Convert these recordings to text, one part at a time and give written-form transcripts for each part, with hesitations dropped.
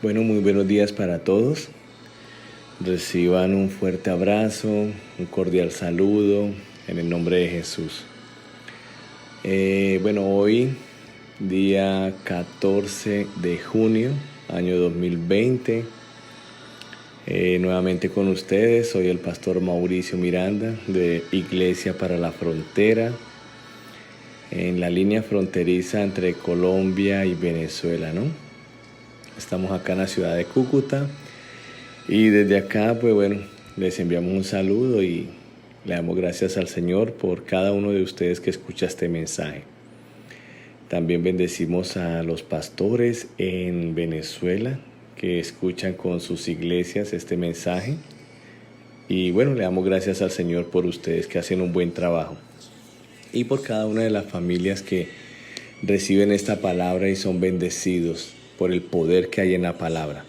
Bueno, muy buenos días para todos. Reciban un fuerte abrazo, un cordial saludo en el nombre de Jesús. Hoy, día 14 de junio, año 2020, nuevamente con ustedes, soy el pastor Mauricio Miranda de Iglesia para la Frontera, en la línea fronteriza entre Colombia y Venezuela, ¿no? Estamos acá en la ciudad de Cúcuta. Y desde acá, les enviamos un saludo y le damos gracias al Señor por cada uno de ustedes que escucha este mensaje. También bendecimos a los pastores en Venezuela que escuchan con sus iglesias este mensaje. Y le damos gracias al Señor por ustedes que hacen un buen trabajo. Y por cada una de las familias que reciben esta palabra y son bendecidos por el poder que hay en la palabra.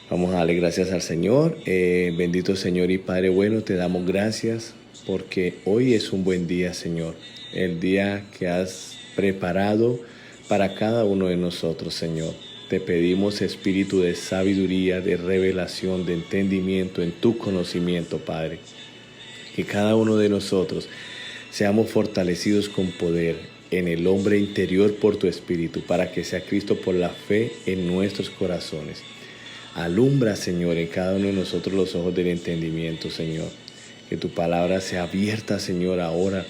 Vamos a darle gracias al Señor. Bendito Señor y Padre bueno, te damos gracias porque hoy es un buen día, Señor. El día que has preparado para cada uno de nosotros, Señor. Te pedimos espíritu de sabiduría, de revelación, de entendimiento en tu conocimiento, Padre. Que cada uno de nosotros seamos fortalecidos con poder en el hombre interior por tu espíritu, para que sea Cristo por la fe en nuestros corazones. Alumbra, Señor, en cada uno de nosotros los ojos del entendimiento, Señor. Que tu palabra sea abierta, Señor, ahora.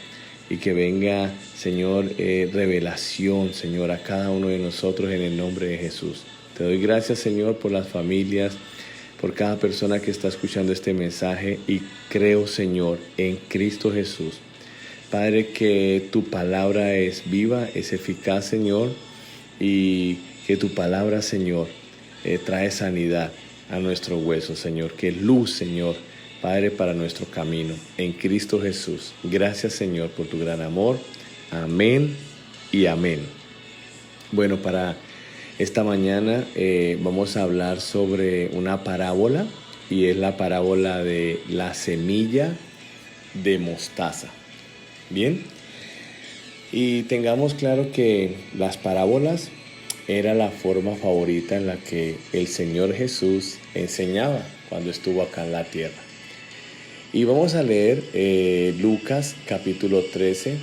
Y que venga, Señor, revelación, Señor, a cada uno de nosotros en el nombre de Jesús. Te doy gracias, Señor, por las familias, por cada persona que está escuchando este mensaje. Y creo, Señor, en Cristo Jesús. Padre, que tu palabra es viva, es eficaz, Señor. Y que tu palabra, Señor, trae sanidad a nuestros huesos, Señor. Que luz, Señor, Padre, para nuestro camino. En Cristo Jesús. Gracias, Señor, por tu gran amor. Amén y amén. Bueno, para esta mañana vamos a hablar sobre una parábola. Y es la parábola de la semilla de mostaza. Bien. Y tengamos claro que las parábolas era la forma favorita en la que el Señor Jesús enseñaba cuando estuvo acá en la tierra. Y vamos a leer Lucas capítulo 13,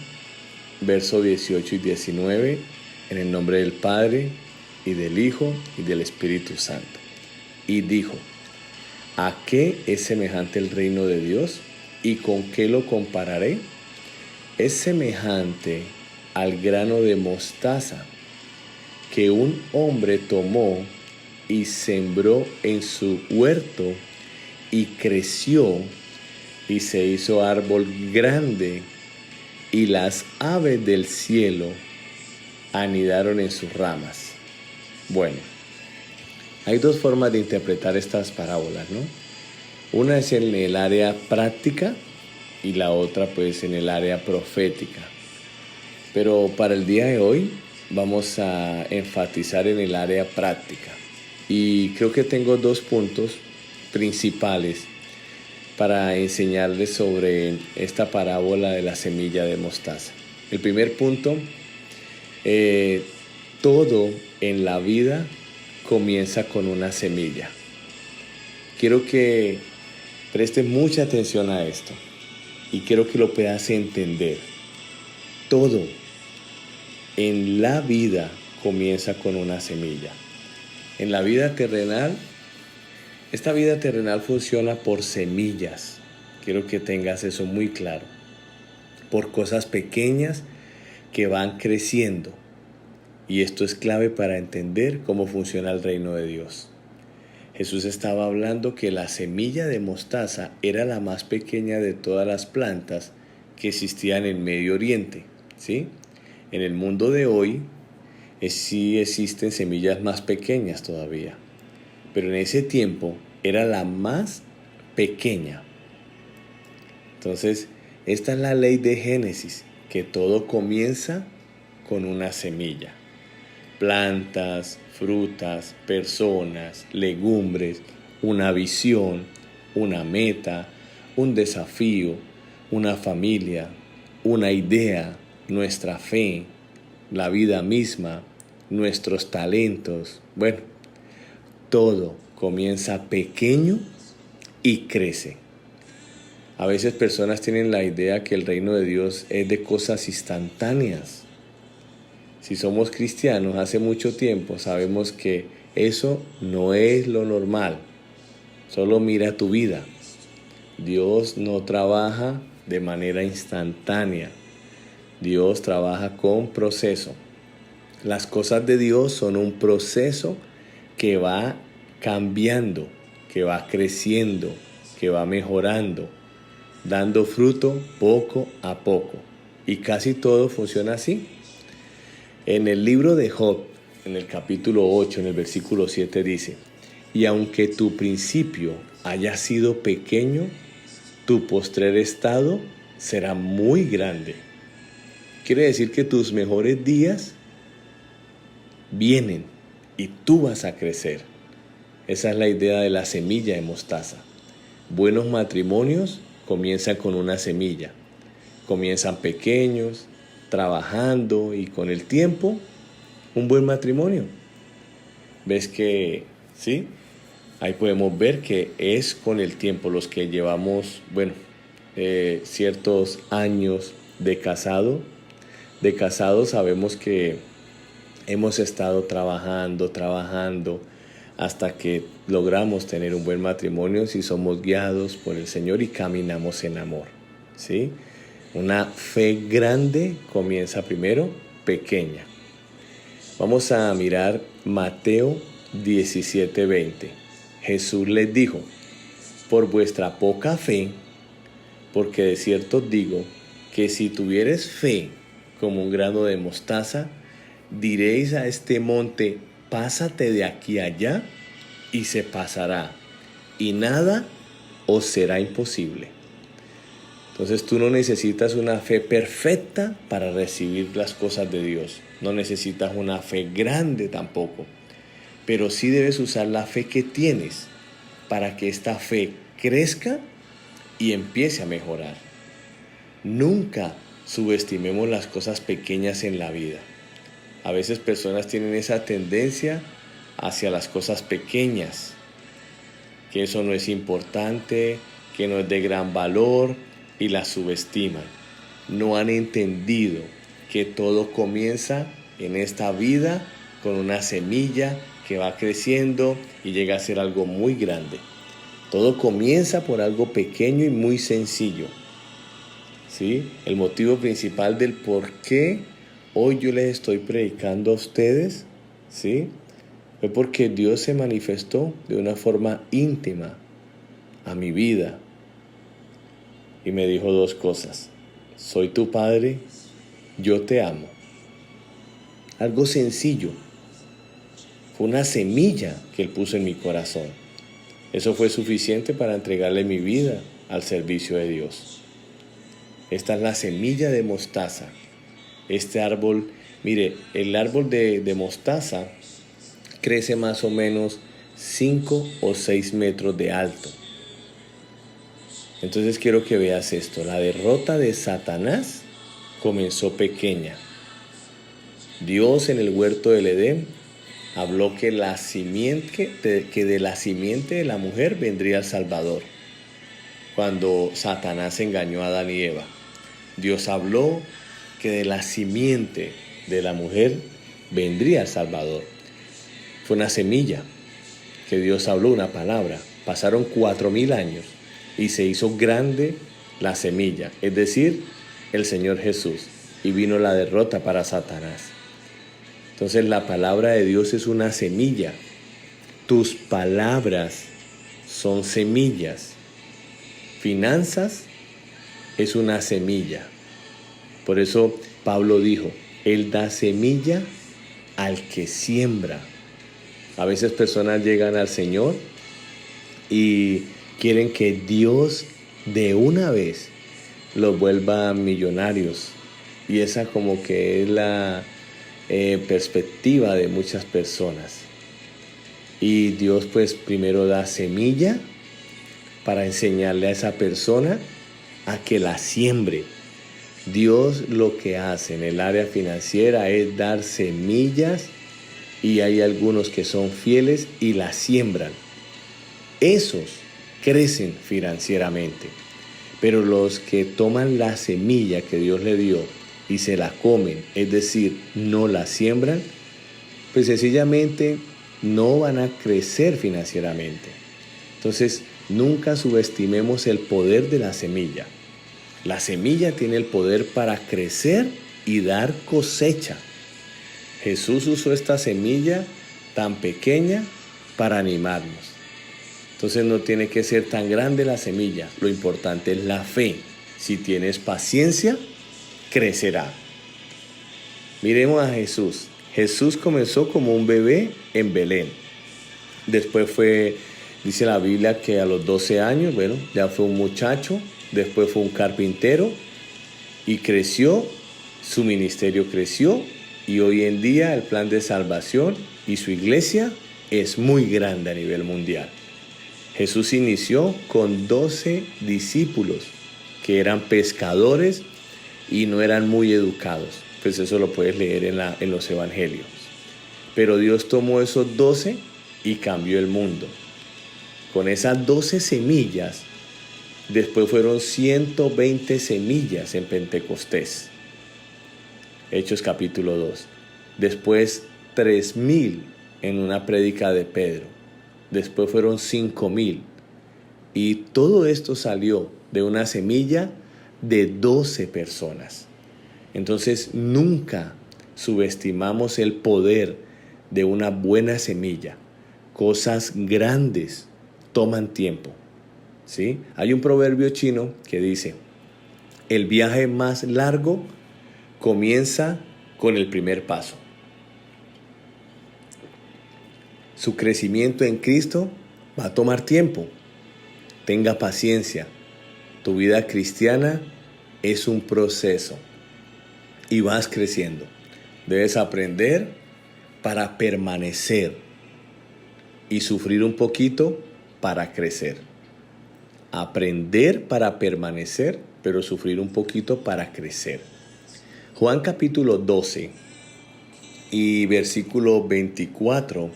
versos 18 y 19, en el nombre del Padre, y del Hijo, y del Espíritu Santo. Y dijo: ¿a qué es semejante el reino de Dios? ¿Y con qué lo compararé? Es semejante al grano de mostaza que un hombre tomó y sembró en su huerto, y creció y se hizo árbol grande, y las aves del cielo anidaron en sus ramas. Bueno, hay dos formas de interpretar estas parábolas, ¿no? Una es en el área práctica y la otra pues en el área profética. Pero para el día de hoy vamos a enfatizar en el área práctica. Y creo que tengo dos puntos principales para enseñarles sobre esta parábola de la semilla de mostaza. El primer punto, todo en la vida comienza con una semilla. Quiero que prestes mucha atención a esto y quiero que lo puedas entender. Todo en la vida comienza con una semilla. En la vida terrenal, esta vida terrenal funciona por semillas. Quiero que tengas eso muy claro. Por cosas pequeñas que van creciendo. Y esto es clave para entender cómo funciona el reino de Dios. Jesús estaba hablando que la semilla de mostaza era la más pequeña de todas las plantas que existían en Medio Oriente, ¿sí? En el mundo de hoy sí existen semillas más pequeñas todavía, pero en ese tiempo era la más pequeña. Entonces, esta es la ley de Génesis, que todo comienza con una semilla. Plantas, frutas, personas, legumbres, una visión, una meta, un desafío, una familia, una idea, nuestra fe, la vida misma, nuestros talentos. Bueno, todo comienza pequeño y crece. A veces personas tienen la idea que el reino de Dios es de cosas instantáneas. Si somos cristianos hace mucho tiempo, sabemos que eso no es lo normal. Solo mira tu vida. Dios no trabaja de manera instantánea. Dios trabaja con proceso. Las cosas de Dios son un proceso que va cambiando, que va creciendo, que va mejorando, dando fruto poco a poco. Y casi todo funciona así. En el libro de Job, en el capítulo 8, en el versículo 7 dice: y aunque tu principio haya sido pequeño, tu postrer estado será muy grande. Quiere decir que tus mejores días vienen y tú vas a crecer. Esa es la idea de la semilla de mostaza. Buenos matrimonios comienzan con una semilla. Comienzan pequeños, trabajando, y con el tiempo, un buen matrimonio. ¿Ves que sí? Ahí podemos ver que es con el tiempo. Los que llevamos, ciertos años de casado sabemos que hemos estado trabajando hasta que logramos tener un buen matrimonio si somos guiados por el Señor y caminamos en amor, ¿sí? Una fe grande comienza primero pequeña. Vamos a mirar Mateo 17:20. Jesús les dijo: por vuestra poca fe, porque de cierto os digo que si tuvieres fe como un grano de mostaza, diréis a este monte: pásate de aquí allá, y se pasará, y nada os será imposible. Entonces tú no necesitas una fe perfecta para recibir las cosas de Dios. No necesitas una fe grande tampoco. Pero sí debes usar la fe que tienes para que esta fe crezca y empiece a mejorar. Nunca subestimemos las cosas pequeñas en la vida. A veces personas tienen esa tendencia hacia las cosas pequeñas, que eso no es importante, que no es de gran valor, y las subestiman. No han entendido que todo comienza en esta vida con una semilla que va creciendo y llega a ser algo muy grande. Todo comienza por algo pequeño y muy sencillo, ¿sí? El motivo principal del por qué hoy yo les estoy predicando a ustedes, ¿sí?, fue porque Dios se manifestó de una forma íntima a mi vida y me dijo dos cosas: soy tu padre, yo te amo. Algo sencillo. Fue una semilla que Él puso en mi corazón. Eso fue suficiente para entregarle mi vida al servicio de Dios. Esta es la semilla de mostaza. Este árbol, mire, el árbol de mostaza crece más o menos 5 o 6 metros de alto. Entonces quiero que veas esto. La derrota de Satanás comenzó pequeña. Dios en el huerto del Edén habló que de la simiente de la mujer vendría el Salvador. Cuando Satanás engañó a Adán y Eva, Dios habló que de la simiente de la mujer vendría el Salvador. Fue una semilla que Dios habló, una palabra. Pasaron 4000 años y se hizo grande la semilla, es decir, el Señor Jesús, y vino la derrota para Satanás. Entonces la palabra de Dios es una semilla. Tus palabras son semillas. Finanzas es una semilla. Por eso Pablo dijo: Él da semilla al que siembra. A veces personas llegan al Señor y quieren que Dios de una vez los vuelva millonarios. Y esa como que es la perspectiva de muchas personas. Y Dios pues primero da semilla para enseñarle a esa persona a que la siembre. Dios lo que hace en el área financiera es dar semillas y hay algunos que son fieles y la siembran. Esos crecen financieramente. Pero los que toman la semilla que Dios le dio y se la comen, es decir, no la siembran, pues sencillamente no van a crecer financieramente. Entonces, nunca subestimemos el poder de la semilla. La semilla tiene el poder para crecer y dar cosecha. Jesús usó esta semilla tan pequeña para animarnos. Entonces no tiene que ser tan grande la semilla. Lo importante es la fe. Si tienes paciencia, crecerá. Miremos a Jesús. Jesús comenzó como un bebé en Belén. Después dice la Biblia que a los 12 años, ya fue un muchacho. Después fue un carpintero y creció. Su ministerio creció y hoy en día el plan de salvación y su iglesia es muy grande a nivel mundial. Jesús inició con 12 discípulos que eran pescadores y no eran muy educados. Pues eso lo puedes leer en los evangelios. Pero Dios tomó esos 12 y cambió el mundo. Con esas 12 semillas, después fueron 120 semillas en Pentecostés. Hechos capítulo 2. Después 3,000 en una prédica de Pedro. Después fueron 5,000. Y todo esto salió de una semilla de 12 personas. Entonces nunca subestimamos el poder de una buena semilla. Cosas grandes toman tiempo. ¿Sí? Hay un proverbio chino que dice: el viaje más largo comienza con el primer paso. Su crecimiento en Cristo va a tomar tiempo. Tenga paciencia. Tu vida cristiana es un proceso y vas creciendo. Debes aprender para permanecer y sufrir un poquito para crecer. Aprender para permanecer, pero sufrir un poquito para crecer. Juan capítulo 12 y versículo 24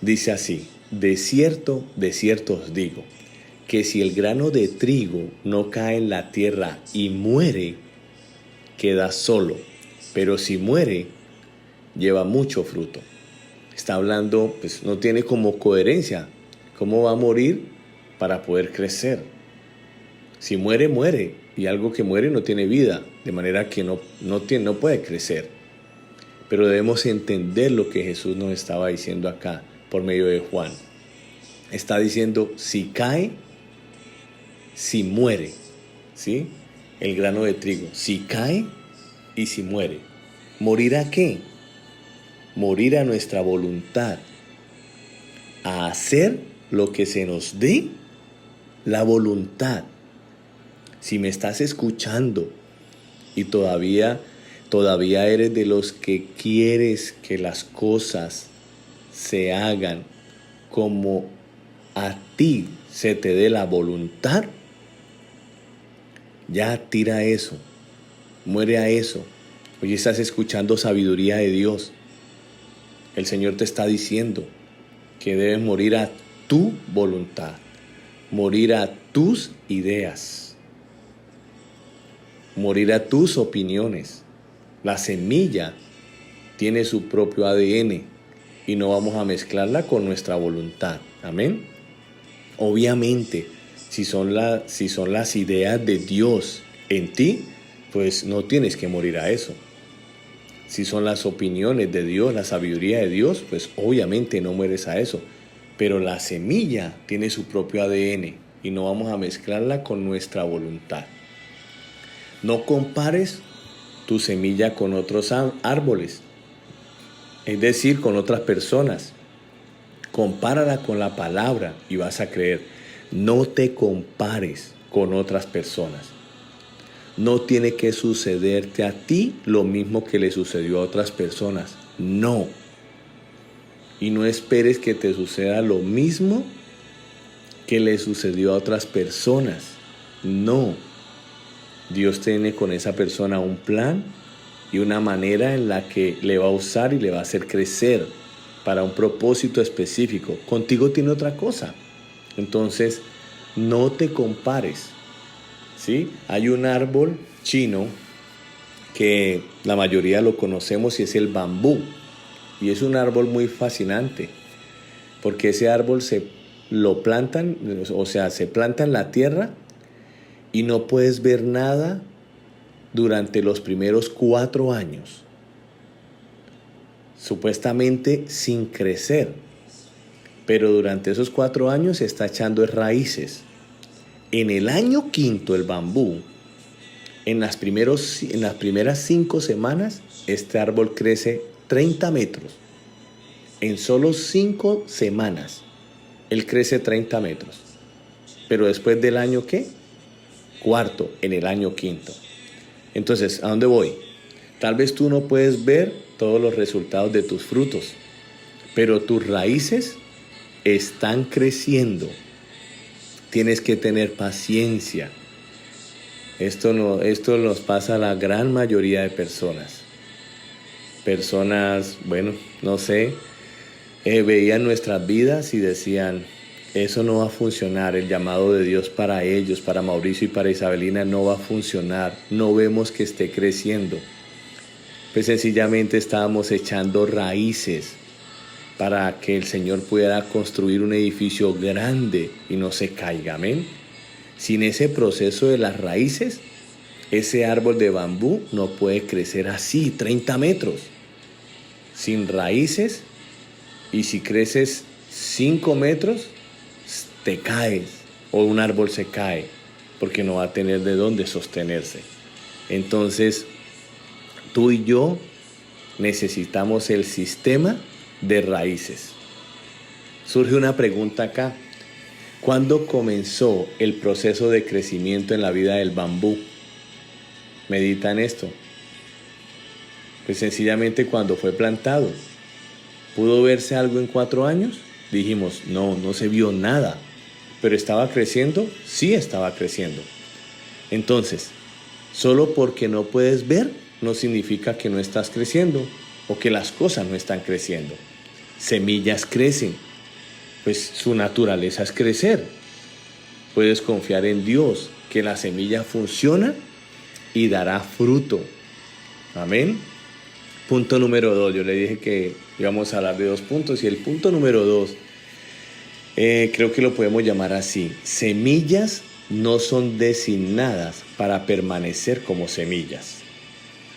dice así: de cierto os digo, que si el grano de trigo no cae en la tierra y muere, queda solo, pero si muere, lleva mucho fruto. Está hablando, pues no tiene como coherencia. ¿Cómo va a morir para poder crecer? Si muere, muere, y algo que muere no tiene vida, de manera que no puede crecer. Pero debemos entender lo que Jesús nos estaba diciendo acá por medio de Juan. Está diciendo, si cae, si muere, ¿sí? El grano de trigo, si cae y si muere. ¿Morir a qué? Morir a nuestra voluntad, a hacer lo que se nos dé la voluntad. Si me estás escuchando y todavía eres de los que quieres que las cosas se hagan como a ti se te dé la voluntad, ya tira eso, muere a eso. Hoy estás escuchando sabiduría de Dios. El Señor te está diciendo que debes morir a tu voluntad, morir a tus ideas, morir a tus opiniones. La semilla tiene su propio ADN y no vamos a mezclarla con nuestra voluntad. Amén. Obviamente, si son las ideas de Dios en ti, pues no tienes que morir a eso. Si son las opiniones de Dios, la sabiduría de Dios, pues obviamente no mueres a eso. Pero la semilla tiene su propio ADN y no vamos a mezclarla con nuestra voluntad. No compares tu semilla con otros árboles, es decir, con otras personas. Compárala con la palabra y vas a creer. No te compares con otras personas. No tiene que sucederte a ti lo mismo que le sucedió a otras personas. No. Y no esperes que te suceda lo mismo que le sucedió a otras personas. No. Dios tiene con esa persona un plan y una manera en la que le va a usar y le va a hacer crecer. para un propósito específico. Contigo tiene otra cosa. Entonces, no te compares, ¿sí? Hay un árbol chino que la mayoría lo conocemos y es el bambú. Y es un árbol muy fascinante, porque ese árbol lo plantan, o sea, se planta en la tierra y no puedes ver nada durante los primeros 4 años. Supuestamente sin crecer, pero durante esos 4 años se está echando raíces. En el año quinto el bambú, en las primeras 5 semanas, este árbol crece 30 metros. En solo 5 semanas, él crece 30 metros. Pero después del año, ¿qué? Cuarto, en el año quinto. Entonces, ¿a dónde voy? Tal vez tú no puedes ver todos los resultados de tus frutos, pero tus raíces están creciendo. Tienes que tener paciencia. Esto nos pasa a la gran mayoría de personas. Personas, bueno, no sé, veían nuestras vidas y decían, eso no va a funcionar, el llamado de Dios para ellos, para Mauricio y para Isabelina no va a funcionar, no vemos que esté creciendo. Pues sencillamente estábamos echando raíces para que el Señor pueda construir un edificio grande y no se caiga, amén. Sin ese proceso de las raíces, ese árbol de bambú no puede crecer así, 30 metros. Sin raíces, y si creces 5 metros, te caes o un árbol se cae porque no va a tener de dónde sostenerse. Entonces, tú y yo necesitamos el sistema de raíces. Surge una pregunta acá. ¿Cuándo comenzó el proceso de crecimiento en la vida del bambú? Medita en esto. Pues sencillamente cuando fue plantado. ¿Pudo verse algo en 4 años? Dijimos, no se vio nada. ¿Pero estaba creciendo? Sí estaba creciendo. Entonces, solo porque no puedes ver, no significa que no estás creciendo o que las cosas no están creciendo. Semillas crecen. Pues su naturaleza es crecer. Puedes confiar en Dios, que la semilla funciona y dará fruto. Amén. Punto número 2. Yo le dije que íbamos a hablar de 2 puntos y el punto número 2, creo que lo podemos llamar así. Semillas no son designadas para permanecer como semillas.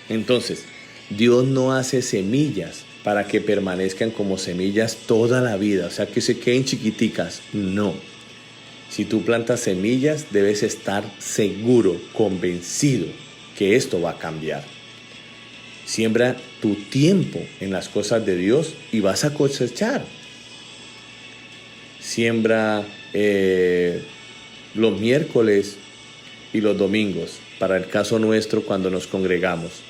Entonces, Dios no hace semillas para que permanezcan como semillas toda la vida, o sea, que se queden chiquiticas. No. Si tú plantas semillas, debes estar seguro, convencido que esto va a cambiar. Siembra tu tiempo en las cosas de Dios y vas a cosechar. Siembra los miércoles y los domingos. Para el caso nuestro, cuando nos congregamos.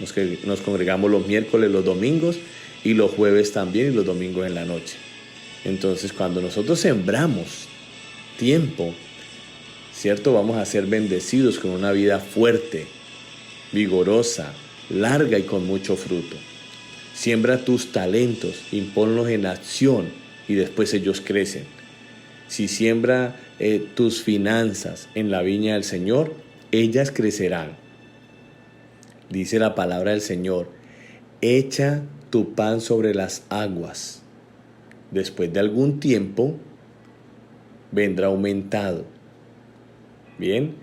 Nos congregamos los miércoles, los domingos y los jueves también y los domingos en la noche. Entonces, cuando nosotros sembramos tiempo, ¿cierto? Vamos a ser bendecidos con una vida fuerte, vigorosa, larga y con mucho fruto. Siembra tus talentos, imponlos en acción y después ellos crecen. Si siembra tus finanzas en la viña del Señor, ellas crecerán. Dice la palabra del Señor, echa tu pan sobre las aguas. Después de algún tiempo, vendrá aumentado. Bien,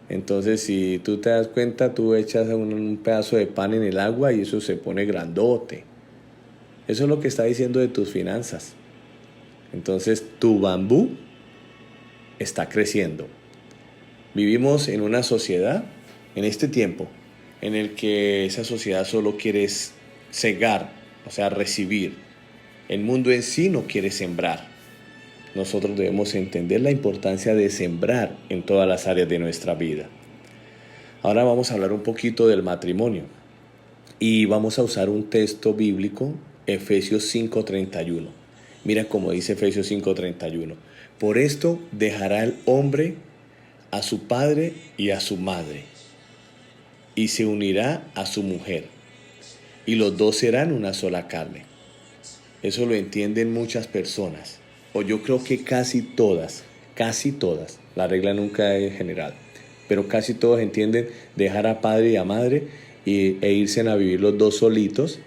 entonces si tú te das cuenta, tú echas un pedazo de pan en el agua y eso se pone grandote. Eso es lo que está diciendo de tus finanzas. Entonces tu bambú está creciendo. Vivimos en una sociedad, en este tiempo, en el que esa sociedad solo quiere cegar, o sea, recibir. El mundo en sí no quiere sembrar. Nosotros debemos entender la importancia de sembrar en todas las áreas de nuestra vida. Ahora vamos a hablar un poquito del matrimonio. Y vamos a usar un texto bíblico, Efesios 5:31. Mira cómo dice Efesios 5:31. Por esto dejará el hombre a su padre y a su madre, y se unirá a su mujer, y los dos serán una sola carne. Eso lo entienden muchas personas, o yo creo que casi todas, la regla nunca es general, pero casi todos entienden dejar a padre y a madre e irse a vivir los dos solitos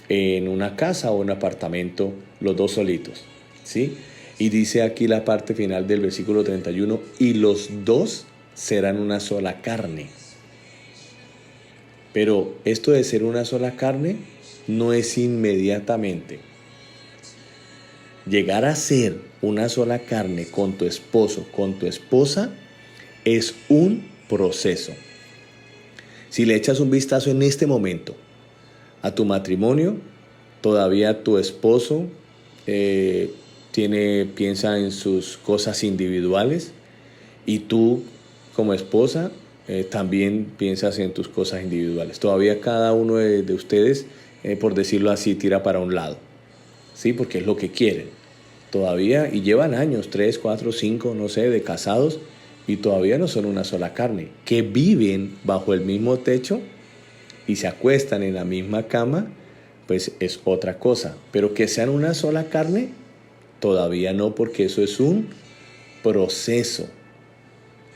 en una casa o un apartamento, los dos solitos, ¿sí? Y dice aquí la parte final del versículo 31, y los dos serán una sola carne. Pero esto de ser una sola carne no es inmediatamente. Llegar a ser una sola carne con tu esposo, con tu esposa, es un proceso. Si le echas un vistazo en este momento a tu matrimonio, todavía tu esposo piensa en sus cosas individuales y tú como esposa también piensas en tus cosas individuales. Todavía cada uno de ustedes, por decirlo así, tira para un lado, ¿sí? Porque es lo que quieren. Todavía, y llevan años, 3, 4, 5, no sé, de casados, y todavía no son una sola carne. Que viven bajo el mismo techo y se acuestan en la misma cama, pues es otra cosa. Pero que sean una sola carne, todavía no, porque eso es un proceso.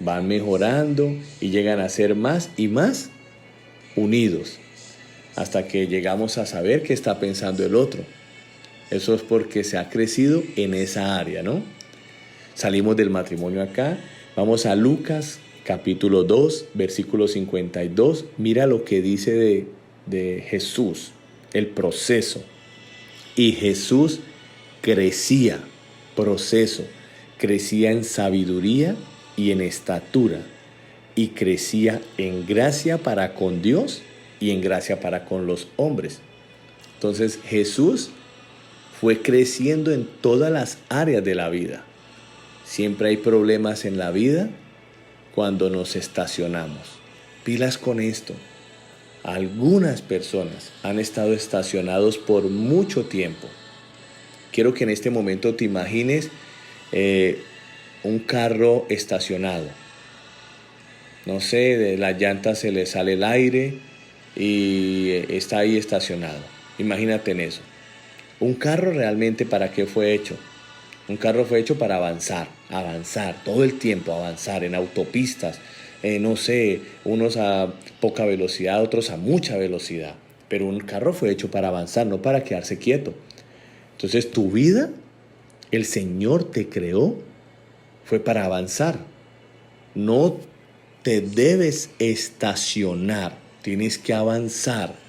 Van mejorando y llegan a ser más y más unidos, hasta que llegamos a saber qué está pensando el otro. Eso es porque se ha crecido en esa área, ¿no? Salimos del matrimonio acá, vamos a Lucas capítulo 2, versículo 52. Mira lo que dice de Jesús, el proceso. Y Jesús crecía, crecía en sabiduría y en estatura, y crecía en gracia para con Dios y en gracia para con los hombres. Entonces Jesús fue creciendo en todas las áreas de la vida. Siempre hay problemas en la vida cuando nos estacionamos. Pilas con esto. Algunas personas han estado estacionados por mucho tiempo. Quiero que en este momento te imagines un carro estacionado. No sé, de las llantas se le sale el aire y está ahí estacionado. Imagínate en eso. Un carro realmente, ¿para qué fue hecho? Un carro fue hecho para avanzar, todo el tiempo avanzar en autopistas, no sé, unos a poca velocidad, otros a mucha velocidad. Pero un carro fue hecho para avanzar, no para quedarse quieto. Entonces tu vida, el Señor te creó, fue para avanzar. No te debes estacionar, tienes que avanzar.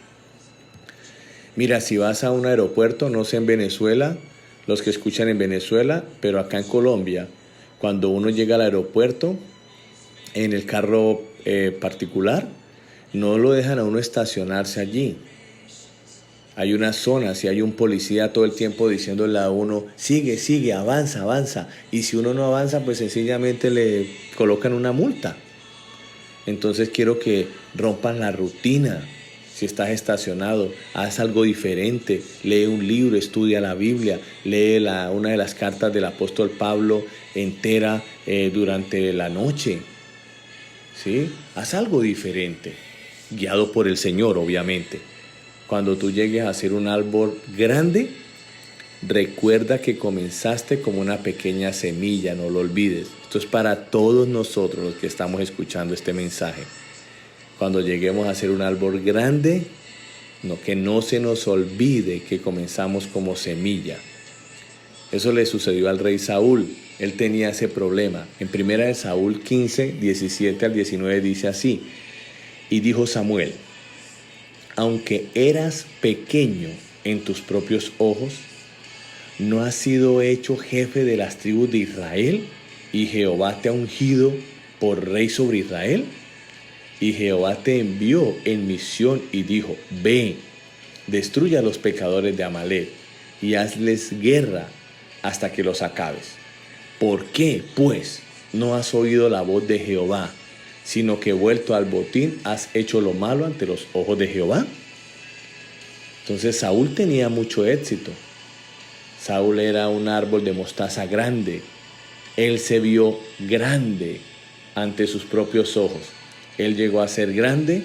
Mira, si vas a un aeropuerto, no sé en Venezuela, los que escuchan en Venezuela, pero acá en Colombia, cuando uno llega al aeropuerto, en el carro particular, no lo dejan a uno estacionarse allí. Hay una zona, si hay un policía todo el tiempo diciéndole a uno, sigue, sigue, avanza, avanza. Y si uno no avanza, pues sencillamente le colocan una multa. Entonces quiero que rompan la rutina. Si estás estacionado, haz algo diferente, lee un libro, estudia la Biblia, lee una de las cartas del apóstol Pablo entera durante la noche. ¿Sí? Haz algo diferente, guiado por el Señor, obviamente. Cuando tú llegues a ser un árbol grande, recuerda que comenzaste como una pequeña semilla, no lo olvides. Esto es para todos nosotros los que estamos escuchando este mensaje. Cuando lleguemos a ser un árbol grande, que no se nos olvide que comenzamos como semilla. Eso le sucedió al rey Saúl. Él tenía ese problema. En 1 Saúl 15, 17 al 19 dice así: y dijo Samuel, aunque eras pequeño en tus propios ojos, ¿no has sido hecho jefe de las tribus de Israel? ¿Y Jehová te ha ungido por rey sobre Israel? Y Jehová te envió en misión y dijo, ve, destruye a los pecadores de Amalec y hazles guerra hasta que los acabes. ¿Por qué, pues, no has oído la voz de Jehová, sino que vuelto al botín has hecho lo malo ante los ojos de Jehová? Entonces Saúl tenía mucho éxito. Saúl era un árbol de mostaza grande. Él se vio grande ante sus propios ojos. Él llegó a ser grande,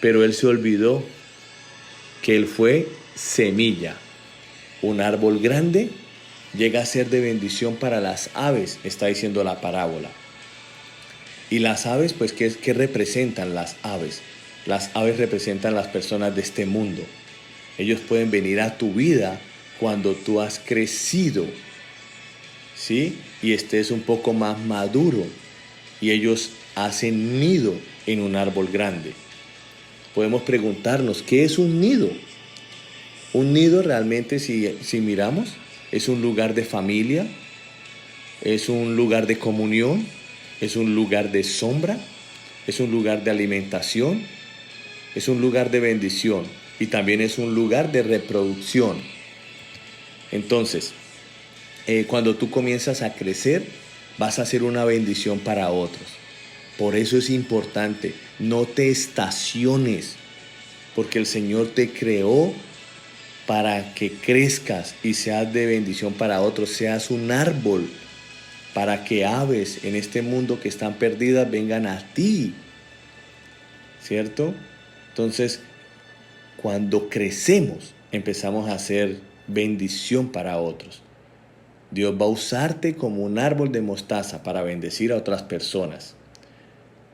pero él se olvidó que él fue semilla. Un árbol grande llega a ser de bendición para las aves, está diciendo la parábola. Y las aves, pues, ¿qué representan las aves? Las aves representan las personas de este mundo. Ellos pueden venir a tu vida cuando tú has crecido, ¿sí? Y estés un poco más maduro. Y ellos hacen nido en un árbol grande. Podemos preguntarnos, ¿qué es un nido? Un nido realmente, si miramos, es un lugar de familia, es un lugar de comunión, es un lugar de sombra, es un lugar de alimentación, es un lugar de bendición y también es un lugar de reproducción. Entonces, cuando tú comienzas a crecer, vas a ser una bendición para otros. Por eso es importante, no te estaciones, porque el Señor te creó para que crezcas y seas de bendición para otros, seas un árbol, para que aves en este mundo que están perdidas vengan a ti, ¿cierto? Entonces, cuando crecemos, empezamos a ser bendición para otros. Dios va a usarte como un árbol de mostaza para bendecir a otras personas.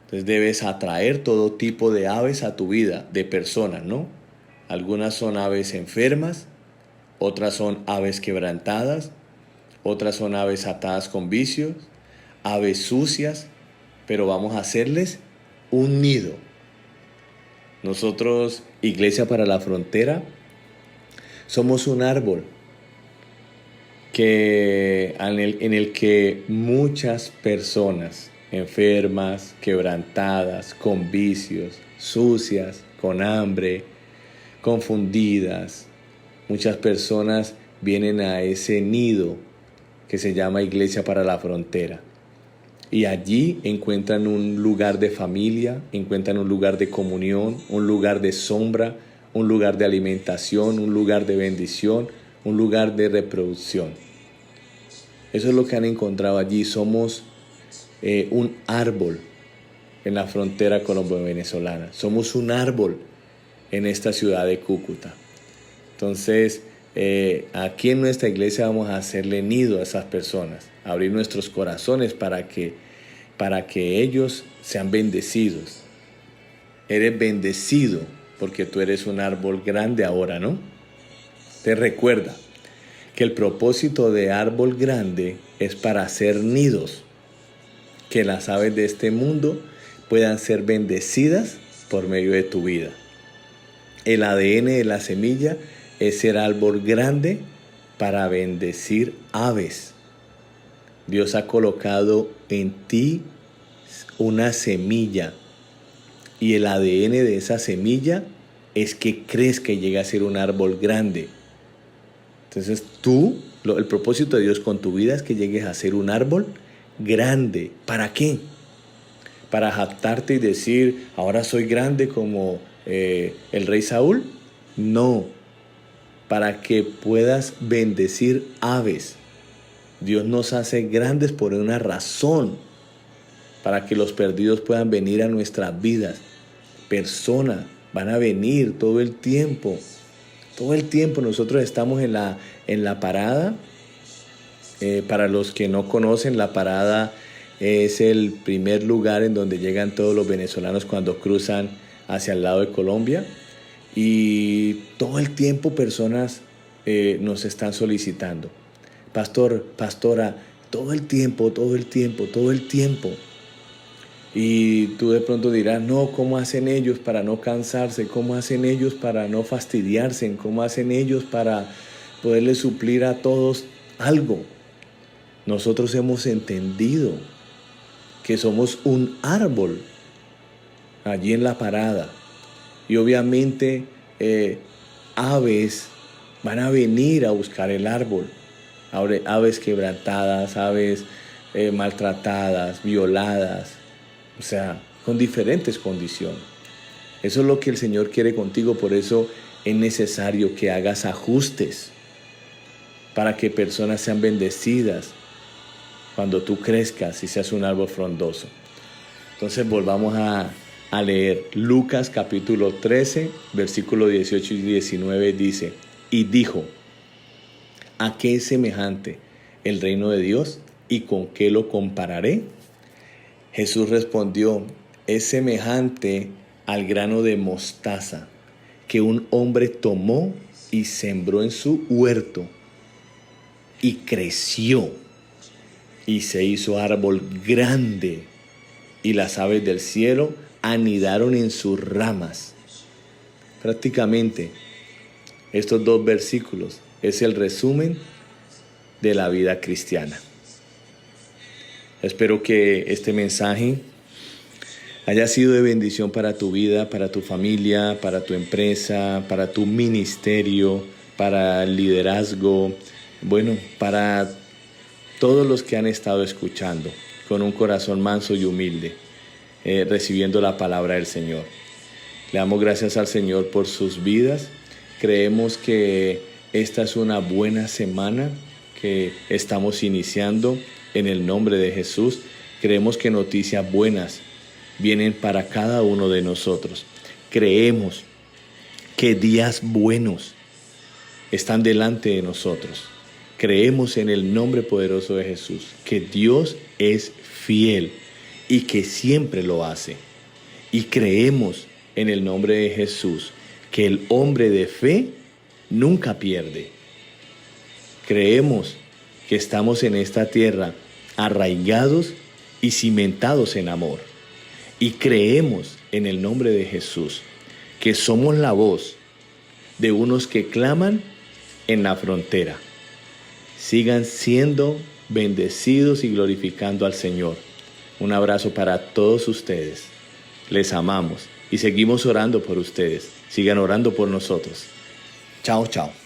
Entonces debes atraer todo tipo de aves a tu vida, de personas, ¿no? Algunas son aves enfermas, otras son aves quebrantadas, otras son aves atadas con vicios, aves sucias, pero vamos a hacerles un nido. Nosotros, Iglesia para la Frontera, somos un árbol en el que muchas personas enfermas, quebrantadas, con vicios, sucias, con hambre, confundidas, muchas personas vienen a ese nido que se llama Iglesia para la Frontera. Y allí encuentran un lugar de familia, encuentran un lugar de comunión, un lugar de sombra, un lugar de alimentación, un lugar de bendición, un lugar de reproducción. Eso es lo que han encontrado allí. Somos un árbol en la frontera colombo-venezolana. Somos un árbol en esta ciudad de Cúcuta. Entonces, aquí en nuestra iglesia vamos a hacerle nido a esas personas, abrir nuestros corazones para que ellos sean bendecidos. Eres bendecido porque tú eres un árbol grande ahora, ¿no? Te recuerda que el propósito de árbol grande es para hacer nidos, que las aves de este mundo puedan ser bendecidas por medio de tu vida. El ADN de la semilla es ser árbol grande para bendecir aves. Dios ha colocado en ti una semilla y el ADN de esa semilla es que crezca y llegue a ser un árbol grande. Entonces el propósito de Dios con tu vida es que llegues a ser un árbol grande. ¿Para qué? Para jactarte y decir, ahora soy grande como el rey Saúl. No, para que puedas bendecir aves. Dios nos hace grandes por una razón, para que los perdidos puedan venir a nuestras vidas. Personas van a venir todo el tiempo. Todo el tiempo nosotros estamos en la parada. Para los que no conocen, la parada es el primer lugar en donde llegan todos los venezolanos cuando cruzan hacia el lado de Colombia. Y todo el tiempo personas nos están solicitando. Pastor, pastora, todo el tiempo. Y tú de pronto dirás, no, ¿cómo hacen ellos para no cansarse? ¿Cómo hacen ellos para no fastidiarse? ¿Cómo hacen ellos para poderle suplir a todos algo? Nosotros hemos entendido que somos un árbol allí en la parada. Y obviamente aves van a venir a buscar el árbol. Aves quebrantadas, aves maltratadas, violadas. O sea, con diferentes condiciones. Eso es lo que el Señor quiere contigo. Por eso es necesario que hagas ajustes para que personas sean bendecidas cuando tú crezcas y seas un árbol frondoso. Entonces volvamos a leer Lucas capítulo 13, versículo 18 y 19 dice, y dijo, ¿A qué es semejante el reino de Dios y con qué lo compararé? Jesús respondió, es semejante al grano de mostaza que un hombre tomó y sembró en su huerto y creció y se hizo árbol grande y las aves del cielo anidaron en sus ramas. Prácticamente estos 2 versículos es el resumen de la vida cristiana. Espero que este mensaje haya sido de bendición para tu vida, para tu familia, para tu empresa, para tu ministerio, para el liderazgo, para todos los que han estado escuchando con un corazón manso y humilde, recibiendo la palabra del Señor. Le damos gracias al Señor por sus vidas. Creemos que esta es una buena semana que estamos iniciando en el nombre de Jesús. Creemos que noticias buenas vienen para cada uno de nosotros. Creemos que días buenos están delante de nosotros. Creemos en el nombre poderoso de Jesús, que Dios es fiel y que siempre lo hace. Y creemos en el nombre de Jesús que el hombre de fe nunca pierde. Creemos que estamos en esta tierra arraigados y cimentados en amor. Y creemos en el nombre de Jesús que somos la voz de unos que claman en la frontera. Sigan siendo bendecidos y glorificando al Señor. Un abrazo para todos ustedes. Les amamos y seguimos orando por ustedes. Sigan orando por nosotros. Chao, chao.